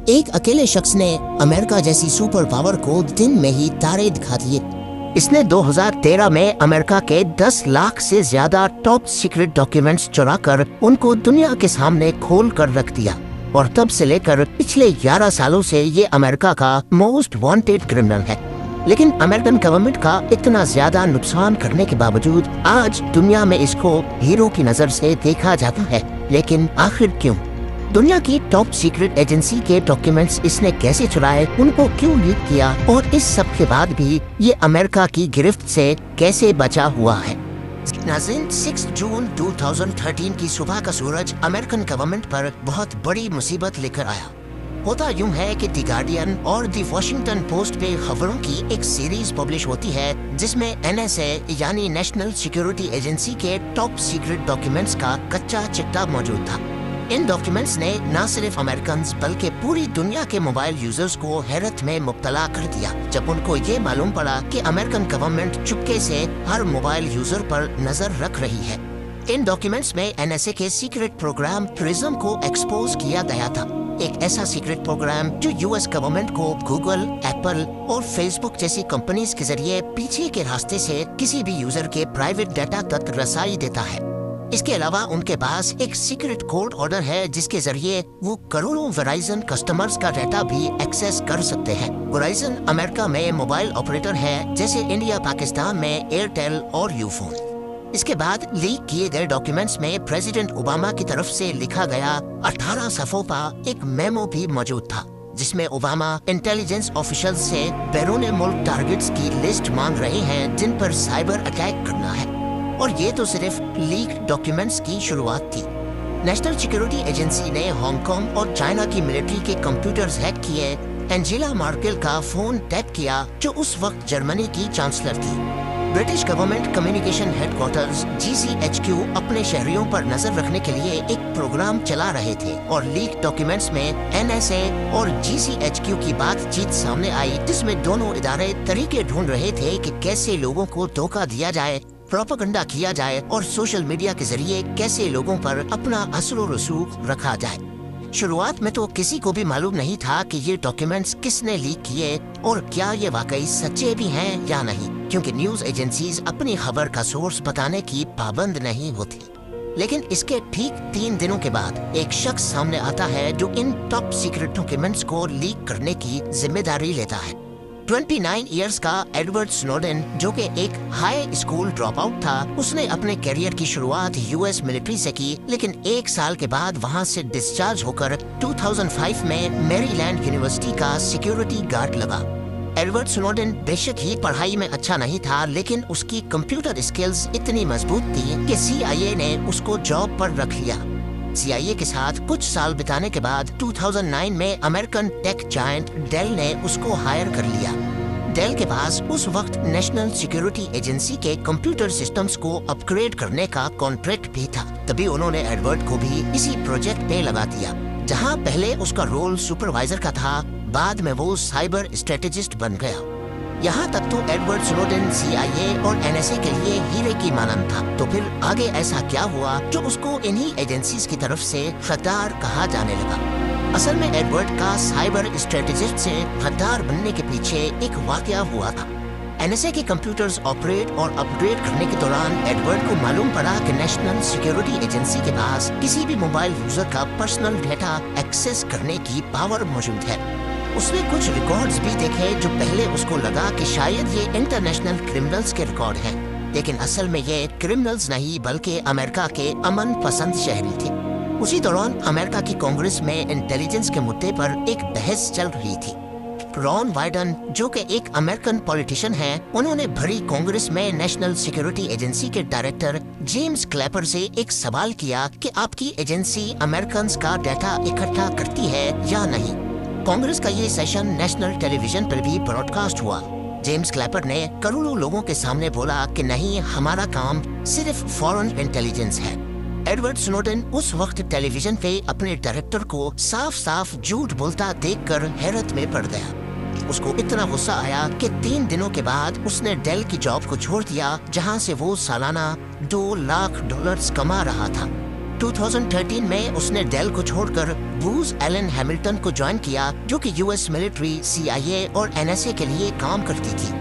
एक अकेले शख्स ने अमेरिका जैसी सुपर पावर को दिन में ही तारे दिखा दिए। इसने 2013 में अमेरिका के 10 लाख से ज्यादा टॉप सीक्रेट डॉक्यूमेंट्स चुराकर उनको दुनिया के सामने खोल कर रख दिया और तब से लेकर पिछले 11 सालों से ये अमेरिका का मोस्ट वांटेड क्रिमिनल है। लेकिन अमेरिकन गवर्नमेंट का इतना ज्यादा नुकसान करने के बावजूद आज दुनिया में इसको हीरो की नजर से देखा जाता है। लेकिन आखिर क्यों? दुनिया की टॉप सीक्रेट एजेंसी के डॉक्यूमेंट्स इसने कैसे चुराए, उनको क्यों लीक किया और इस सब के बाद भी ये अमेरिका की गिरफ्त से कैसे बचा हुआ है? नाज़रीन, 6 जून 2013 की सुबह का सूरज अमेरिकन गवर्नमेंट पर बहुत बड़ी मुसीबत लेकर आया। होता यूं है कि द गार्डियन और द वॉशिंगटन पोस्ट पे खबरों की एक सीरीज पब्लिश होती है जिसमें NSA यानी नेशनल सिक्योरिटी एजेंसी के टॉप सीक्रेट डॉक्यूमेंट्स का कच्चा चिट्ठा मौजूद था। इन डॉक्यूमेंट्स ने न सिर्फ अमेरिकन बल्कि पूरी दुनिया के मोबाइल यूजर्स को हैरत में मुब्तला कर दिया जब उनको ये मालूम पड़ा कि अमेरिकन गवर्नमेंट चुपके से हर मोबाइल यूजर पर नजर रख रही है। इन डॉक्यूमेंट्स में NSA के सीक्रेट प्रोग्राम प्रिज्म को एक्सपोज किया गया था, एक ऐसा सीक्रेट प्रोग्राम जो US गवर्नमेंट को गूगल, एप्पल और फेसबुक जैसी कंपनीज के जरिए पीछे के रास्ते से किसी भी यूजर के प्राइवेट डाटा तक रसाई देता है। इसके अलावा उनके पास एक सीक्रेट कोड ऑर्डर है जिसके जरिए वो करोड़ों वेराइजन कस्टमर्स का डाटा भी एक्सेस कर सकते हैं। वेराइजन अमेरिका में मोबाइल ऑपरेटर है जैसे इंडिया पाकिस्तान में एयरटेल और यूफोन। इसके बाद लीक किए गए डॉक्यूमेंट्स में प्रेसिडेंट ओबामा की तरफ से लिखा गया 18 सफ़ों का एक मेमो भी मौजूद था जिसमें ओबामा इंटेलिजेंस ऑफिशियल से बैरून मुल्क टारगेट्स की लिस्ट मांग रहे हैं जिन पर साइबर अटैक करना है। और ये तो सिर्फ लीक डॉक्यूमेंट्स की शुरुआत थी। नेशनल सिक्योरिटी एजेंसी ने हांगकांग और चाइना की मिलिट्री के कंप्यूटर्स हैक किए, एंजेला मार्केल का फोन टैप किया जो उस वक्त जर्मनी की चांसलर थी। British government communication headquarters GCHQ अपने शहरियों पर नजर रखने के लिए एक प्रोग्राम चला रहे थे और लीक डॉक्यूमेंट्स में NSA और GCHQ की बातचीत सामने आई जिसमें दोनों इदारे तरीके ढूंढ रहे थे कि कैसे लोगों को धोखा दिया जाए, प्रोपेगेंडा किया जाए और सोशल मीडिया के जरिए कैसे लोगों पर अपना असर और रसूख रखा जाए। शुरुआत में तो किसी को भी मालूम नहीं था कि ये डॉक्यूमेंट्स किसने लीक किए और क्या ये वाकई सच्चे भी हैं या नहीं, क्योंकि न्यूज एजेंसीज अपनी खबर का सोर्स बताने की पाबंद नहीं होती। लेकिन इसके ठीक 3 दिनों के बाद एक शख्स सामने आता है जो इन टॉप सीक्रेट डॉक्यूमेंट्स को लीक करने की जिम्मेदारी लेता है। 29 इयर्स का एडवर्ड स्नोडेन जो कि एक हाई स्कूल ड्रॉप आउट था, उसने अपने करियर की शुरुआत US मिलिट्री से की, लेकिन 1 साल के बाद वहां से डिस्चार्ज होकर 2005 में मैरीलैंड यूनिवर्सिटी का सिक्योरिटी गार्ड लगा। एडवर्ड स्नोडेन बेशक ही पढ़ाई में अच्छा नहीं था, लेकिन उसकी कंप्यूटर स्किल्स इतनी मजबूत थी कि CIA ने उसको जॉब पर रख लिया। CIA के साथ कुछ साल बिताने के बाद 2009 में अमेरिकन टेक जायंट डेल ने उसको हायर कर लिया। डेल के पास उस वक्त नेशनल सिक्योरिटी एजेंसी के कंप्यूटर सिस्टम्स को अपग्रेड करने का कॉन्ट्रैक्ट भी था। तभी उन्होंने एडवर्ड को भी इसी प्रोजेक्ट पे लगा दिया। जहां पहले उसका रोल सुपरवाइजर का था, बाद में वो साइबर स्ट्रेटेजिस्ट बन गया। यहाँ तक तो एडवर्ड स्नोडेन CIA और NSA के लिए हीरे की मानंद था। तो फिर आगे ऐसा क्या हुआ जो उसको इन्हीं एजेंसीज की तरफ से गद्दार कहा जाने लगा? असल में एडवर्ड का साइबर स्ट्रेटेजिस्ट से गद्दार बनने के पीछे एक वाकया हुआ था। NSA के कंप्यूटर्स ऑपरेट और अपग्रेड करने के दौरान एडवर्ड को मालूम पड़ा कि नेशनल सिक्योरिटी एजेंसी के पास किसी भी मोबाइल यूजर का पर्सनल डेटा एक्सेस करने की पावर मौजूद है। उसने कुछ रिकॉर्ड्स भी देखे जो पहले उसको लगा कि शायद ये इंटरनेशनल क्रिमिनल्स के रिकॉर्ड हैं, लेकिन असल में ये क्रिमिनल्स नहीं बल्कि अमेरिका के अमन पसंद शहरी थे। उसी दौरान अमेरिका की कांग्रेस में इंटेलिजेंस के मुद्दे पर एक बहस चल रही थी। रॉन वाइडन जो कि एक अमेरिकन पॉलिटिशियन हैं, उन्होंने भरी कांग्रेस में नेशनल सिक्योरिटी एजेंसी के डायरेक्टर जेम्स क्लैपर से एक सवाल किया कि आपकी एजेंसी अमेरिकन का डाटा इकट्ठा करती है या नहीं। कांग्रेस का ये सेशन नेशनल टेलीविजन पर भी ब्रॉडकास्ट हुआ। जेम्स क्लैपर ने करोड़ों लोगों के सामने बोला कि नहीं, हमारा काम सिर्फ फॉरेन इंटेलिजेंस है। एडवर्ड स्नोडेन उस वक्त टेलीविजन पे अपने डायरेक्टर को साफ साफ झूठ बोलता देखकर हैरत में पड़ गया। उसको इतना गुस्सा आया कि 3 दिनों के बाद उसने डेल की जॉब को छोड़ दिया जहां से वो सालाना $2 लाख कमा रहा था। 2013 میں اس نے ڈیل کو چھوڑ کر بروس ایلن ہیملٹن کو جوائن کیا، جو کہ US ملٹری، CIA اور NSA کے لیے کام کرتی تھی۔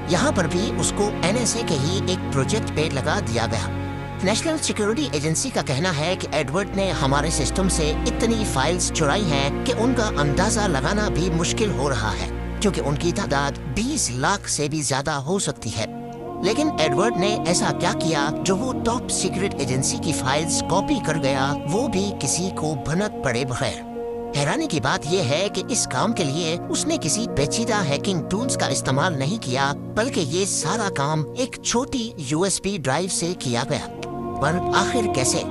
یہاں پر بھی اس کو NSA کے ہی ایک پروجیکٹ پہ لگا دیا گیا۔ نیشنل سیکیورٹی ایجنسی کا کہنا ہے کہ ایڈورڈ نے ہمارے سسٹم سے اتنی فائلز چرائی ہیں کہ ان کا اندازہ لگانا بھی مشکل ہو رہا ہے، کیونکہ ان کی تعداد 20 لاکھ سے بھی زیادہ ہو سکتی ہے۔ لیکن ایڈورڈ نے ایسا کیا کیا جو وہ ٹاپ سیکرٹ ایجنسی کی فائلز کاپی کر گیا، وہ بھی کسی کو بھنک پڑے بغیر؟ حیرانی کی بات یہ ہے کہ اس کام کے لیے اس نے کسی پیچیدہ ہیکنگ ٹولز کا استعمال نہیں کیا، بلکہ یہ سارا کام ایک چھوٹی USB ڈرائیو سے کیا گیا۔ پر آخر کیسے؟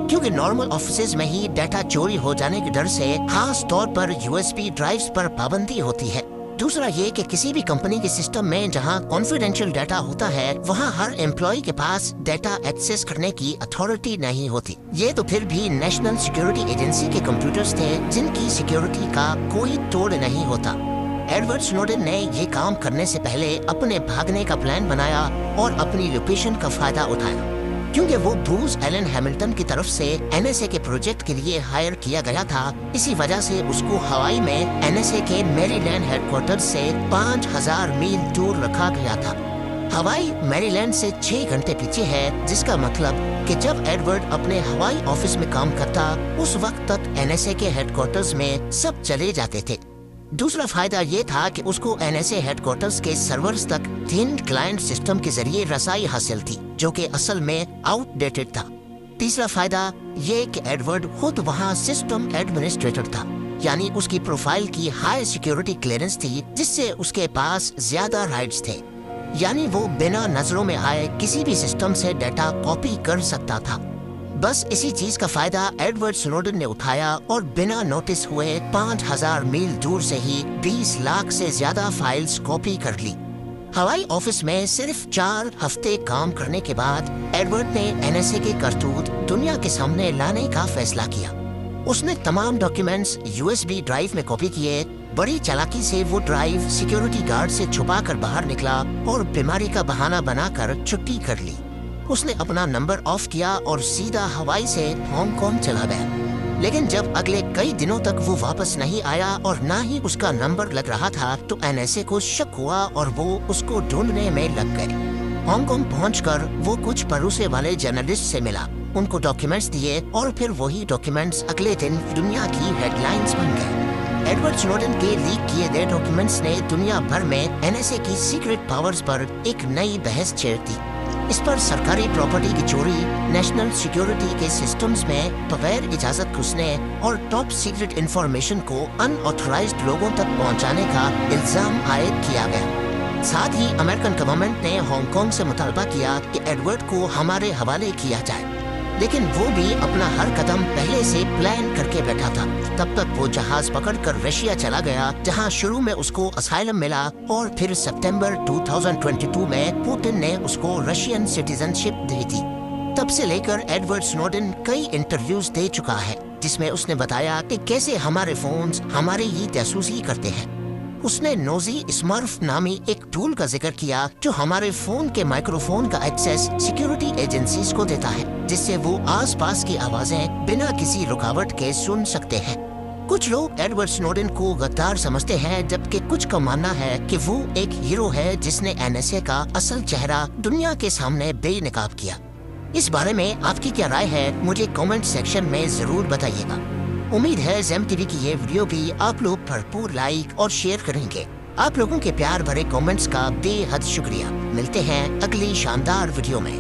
کیونکہ نارمل آفیسز میں ہی ڈیٹا چوری ہو جانے کے ڈر سے خاص طور پر USB ڈرائیوز پر پابندی ہوتی ہے۔ دوسرا یہ کہ کسی بھی کمپنی کے سسٹم میں جہاں کانفیڈینشیل ڈیٹا ہوتا ہے، وہاں ہر امپلائی کے پاس ڈیٹا ایکسس کرنے کی اتھارٹی نہیں ہوتی۔ یہ تو پھر بھی نیشنل سیکیورٹی ایجنسی کے کمپیوٹرز تھے جن کی سیکیورٹی کا کوئی توڑ نہیں ہوتا۔ ایڈورڈ سنوڈن نے یہ کام کرنے سے پہلے اپنے بھاگنے کا پلان بنایا اور اپنی لوکیشن کا فائدہ اٹھایا۔ کیونکہ وہ بروس ایلن ہیملٹن کی طرف سے NSA کے پروجیکٹ کے لیے ہائر کیا گیا تھا، اسی وجہ سے اس کو ہوائی میں NSA کے میری لینڈ ہیڈ کوارٹر سے 5000 میل دور رکھا گیا تھا۔ ہوائی میری لینڈ سے 6 گھنٹے پیچھے ہے، جس کا مطلب کہ جب ایڈورڈ اپنے ہوائی آفس میں کام کرتا، اس وقت تک NSA کے ہیڈ کوارٹرز میں سب چلے جاتے تھے۔ دوسرا فائدہ یہ تھا کہ اس کو NSA ہیڈ کوارٹرز کے سرورز تک تھن کلائنٹ سسٹم کے ذریعے رسائی حاصل تھی، جو کہ اصل میں آؤٹ ڈیٹڈ تھا۔ تیسرا فائدہ یہ کہ ایڈورڈ خود وہاں سسٹم ایڈمنسٹریٹر تھا، یعنی اس کی پروفائل کی ہائی سیکیورٹی کلیئرنس تھی، جس سے اس کے پاس زیادہ رائٹس تھے، یعنی وہ بنا نظروں میں آئے کسی بھی سسٹم سے ڈیٹا کاپی کر سکتا تھا۔ بس اسی چیز کا فائدہ ایڈورڈ سنوڈن نے اٹھایا اور بنا نوٹس ہوئے 5000 میل دور سے ہی 20 لاکھ سے زیادہ فائلز کاپی کر لی۔ ہوائی آفس میں صرف 4 ہفتے کام کرنے کے بعد ایڈورڈ نے NSA کے کرتوت دنیا کے سامنے لانے کا فیصلہ کیا۔ اس نے تمام ڈاکیومنٹس USB ڈرائیو میں کاپی کیے۔ بڑی چالاکی سے وہ ڈرائیو سیکیورٹی گارڈ سے چھپا کر باہر نکلا اور بیماری کا بہانہ بنا کر چھٹی کر لی۔ اس نے اپنا نمبر آف کیا اور سیدھا ہوائی سے ہانگ کانگ چلا گیا۔ لیکن جب اگلے کئی دنوں تک وہ واپس نہیں آیا اور نہ ہی اس کا نمبر لگ رہا تھا، تو NSA کو شک ہوا اور وہ اس کو ڈھونڈنے میں لگ گئے۔ ہانگ کانگ پہنچ کر وہ کچھ بھروسے والے جرنلسٹ سے ملا، ان کو ڈاکیومنٹس دیے اور پھر وہی ڈاکیومنٹس اگلے دن دنیا کی ہیڈ لائنز بن گئے۔ ایڈورڈ سنوڈن کے لیک کیے گئے ڈاکیومنٹس نے دنیا بھر میں NSA کی سیکرٹ پاورز پر ایک نئی بحث چھیڑ دی۔ اس پر سرکاری پراپرٹی کی چوری، نیشنل سیکیورٹی کے سسٹمز میں بغیر اجازت گھسنے اور ٹاپ سیکرٹ انفارمیشن کو ان آتھورائزڈ لوگوں تک پہنچانے کا الزام عائد کیا گیا۔ ساتھ ہی امریکن گورنمنٹ نے ہانگ کانگ سے مطالبہ کیا کہ ایڈورڈ کو ہمارے حوالے کیا جائے، لیکن وہ بھی اپنا ہر قدم پہلے سے پلان کر کے بیٹھا تھا۔ تب تک وہ جہاز پکڑ کر رشیا چلا گیا، جہاں شروع میں اس کو اسائلم ملا اور پھر ستمبر 2022 میں پوٹن نے اس کو رشین سٹیزن شپ دی تھی۔ تب سے لے کر ایڈورڈ سنوڈن کئی انٹرویوز دے چکا ہے، جس میں اس نے بتایا کہ کیسے ہمارے فونز ہماری ہی جاسوسی کرتے ہیں۔ اس نے نوزی اسمرف نامی ایک ٹول کا ذکر کیا جو ہمارے فون کے مائکروفون کا ایکسیس سیکیورٹی ایجنسیز کو دیتا ہے، جس سے وہ آس پاس کی آوازیں بنا کسی رکاوٹ کے سن سکتے ہیں۔ کچھ لوگ ایڈورڈ سنوڈن کو غدار سمجھتے ہیں، جبکہ کچھ کا ماننا ہے کہ وہ ایک ہیرو ہے جس نے NSA کا اصل چہرہ دنیا کے سامنے بے نقاب کیا۔ اس بارے میں آپ کی کیا رائے ہے؟ مجھے کامنٹ سیکشن میں ضرور بتائیے گا۔ امید ہے زیم ٹی وی کی یہ ویڈیو بھی آپ لوگ بھرپور لائک اور شیئر کریں گے۔ آپ لوگوں کے پیار بھرے کامنٹس کا بے حد شکریہ۔ ملتے ہیں اگلی شاندار ویڈیو میں۔